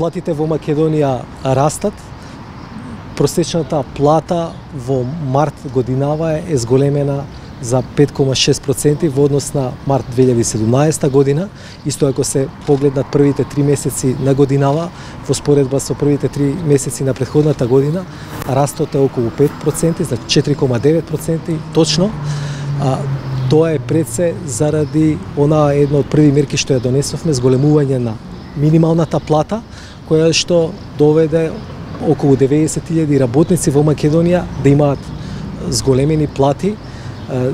платите во Македонија растат, просечната плата во март годинава е зголемена за 5,6% во однос на март 2017 година. Исто ако се погледнат првите 3 месеци на годинава, во споредба со првите 3 месеци на претходната година, растот е околу 5%, за 4,9% точно. Тоа е пред се заради она една од први мерки што ја донесовме, зголемување на минималната плата, која што доведе околу 90.000 работници во Македонија да имаат зголемени плати.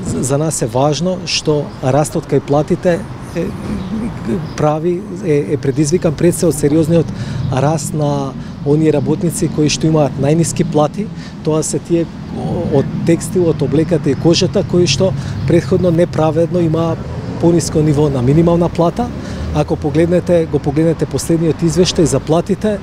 За нас е важно што растот кај платите е предизвикан пред се од сериозниот раст на оние работници кои што имаат најниски плати. Тоа се тие од текстилот, облеката и кожата кои што претходно неправедно има пониско ниво на минимална плата. Ако го погледнете последниот извештај за платите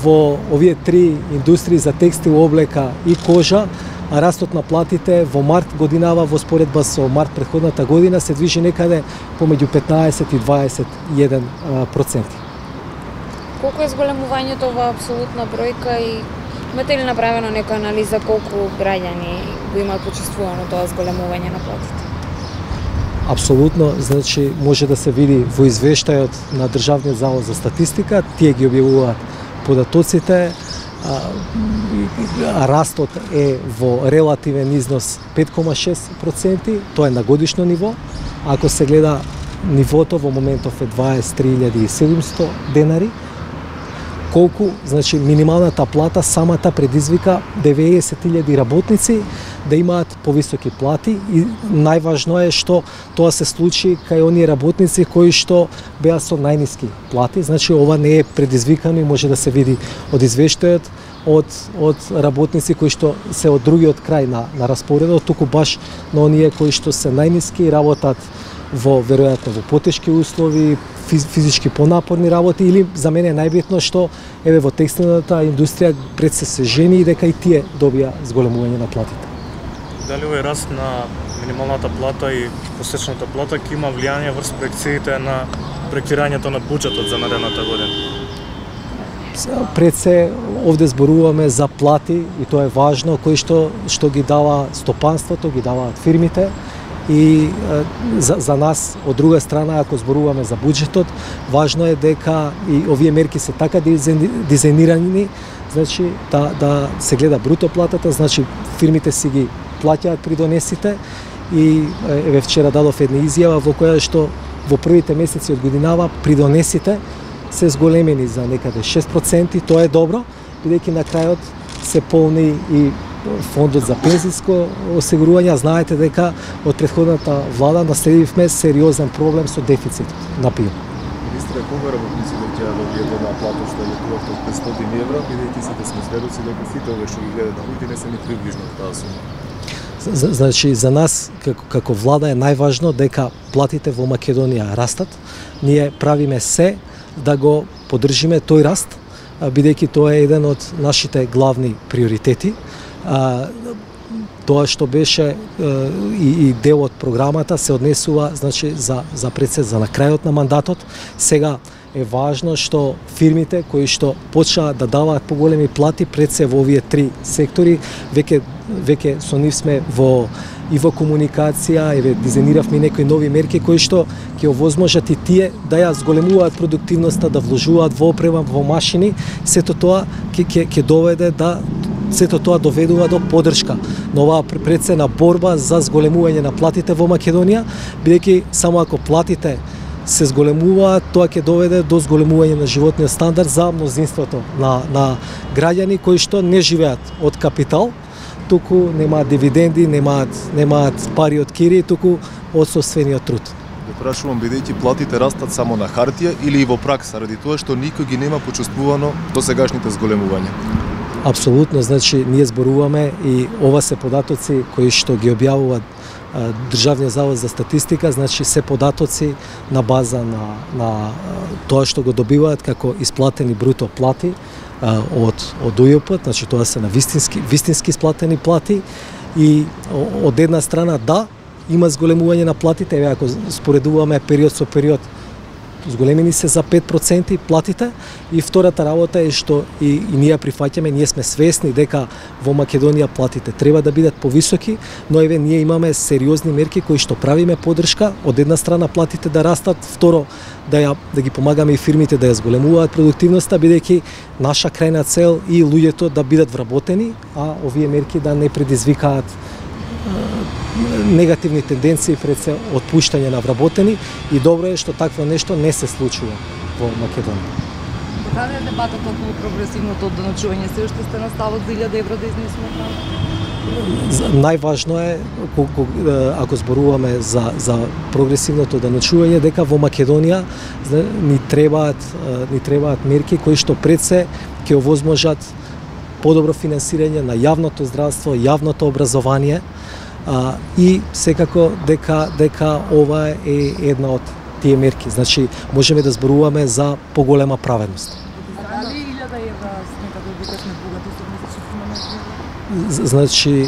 во овие три индустрии за текстил, облека и кожа, растот на платите во март годинава во споредба со март претходната година се движи некаде помеѓу 15 и 21%. Колку е зголемувањето во апсолутна бројка и имате ли направено некоја анализа колку граѓани го имаат почувствувано тоа зголемување на платите? Апсолутно, значи може да се види во извештајот на Државниот завод за статистика, тие ги објавуваат податоците. Растот е во релативен износ 5,6%, тоа е на годишно ниво. Ако се гледа нивото во моментов е 23.700 денари. Колку, значи минималната плата самата предизвика 90.000 работници да имаат повисоки плати и најважно е што тоа се случи кај оние работници кои што беа со најниски плати. Значи ова не е предизвикано и може да се види од извештајот од работници кои што се од другиот крај на распоредот, туку баш на оние кои што се најниски и работат веројатно во потешки услови, физички понапорни работи, или за мене е најбитно што во текстилната индустрија пред се жени и дека и тие добија зголемување на платите. Дали овој раст на минималната плата и просечната плата ќе има влијание врз проекциите на проектирањето на буџетот за наредната година? Пред се овде зборуваме за плати и тоа е важно, кои што ги дава стопанството, ги даваат фирмите. И за нас, од друга страна, ако зборуваме за буџетот, важно е дека и овие мерки се така дизајнирани, значи да се гледа бруто платата, значи фирмите си ги плаќаат придонесите и вчера дадов една изјава во која што во првите месеци од годинава придонесите се зголемени за некаде 6%, тоа е добро, бидејќи на крајот се полни и фондот за пензиско осигурување. Знаете дека од претходната влада наследивме сериозен проблем со дефицитот на ПИО. Министре, кога работниците ќе добијат една плата што е од 500 евра, бидејќи сите сме сведоци дека сите овие што ги гледат на луѓе не се ни приближно таа сума. Значи за нас како влада е најважно дека платите во Македонија растат. Ние правиме се да го поддржиме тој раст, бидејќи тоа е еден од нашите главни приоритети. Тоа што беше и дел од програмата се однесува, значи за пред на крајот на мандатот. Сега е важно што фирмите кои што почнаа да даваат поголеми плати пред се во овие три сектори, веќе со нив сме во комуникација, дизајниравме некои нови мерки кои што ќе овозможат и тие да ја зголемуваат продуктивноста, да вложуваат во опрема, во машини. Сето тоа ќе доведе сето тоа доведува до поддршка на оваа прецена борба за зголемување на платите во Македонија, бидејќи само ако платите се зголемуваат, тоа ќе доведе до зголемување на животниот стандард за мнозинството на граѓани кои што не живеат од капитал, туку немаат дивиденди, немаат пари од кири, туку од собствениот труд. Ја прашувам, бидејќи платите растат само на хартија или и во пракса, ради тоа што никој ги нема почувствувано досегашните зголемувања? Апсолутно, значи ние зборуваме и ова се податоци кои што ги објавува Државниот завод за статистика, значи се податоци на база на тоа што го добиваат како исплатени бруто плати од УЈП, значи тоа се на вистински исплатени плати и од една страна има зголемување на платите, ако споредуваме период со период зголемени се за 5% платите, и втората работа е што и ние прифаќаме, ние сме свесни дека во Македонија платите треба да бидат повисоки, но еве ние имаме сериозни мерки кои што правиме поддршка, од една страна платите да растат, второ да ги помагаме и фирмите да ја зголемуваат продуктивноста, бидејќи наша крајна цел и луѓето да бидат вработени, а овие мерки да не предизвикаат негативни тенденции пред се отпуштање на вработени, и добро е што такво нешто не се случува во Македонија. Дали е дебатот околу прогресивното оддоначување? Се уште сте на ставот за 1000 евро да изнесеме таму? Најважно е, ако зборуваме за прогресивното оддоначување, дека во Македонија ни требаат мерки кои што пред се ќе овозможат подобро финансирање на јавното здравство, јавното образование, и секако дека ова е една од тие мерки. Значи, можеме да зборуваме за поголема праведност. Дали 1000 евро некако дека сме богати со месечни? Значи,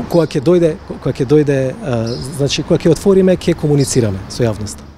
кога ќе дојде, значи кога ќе отвориме, ќе комуницираме со јавноста.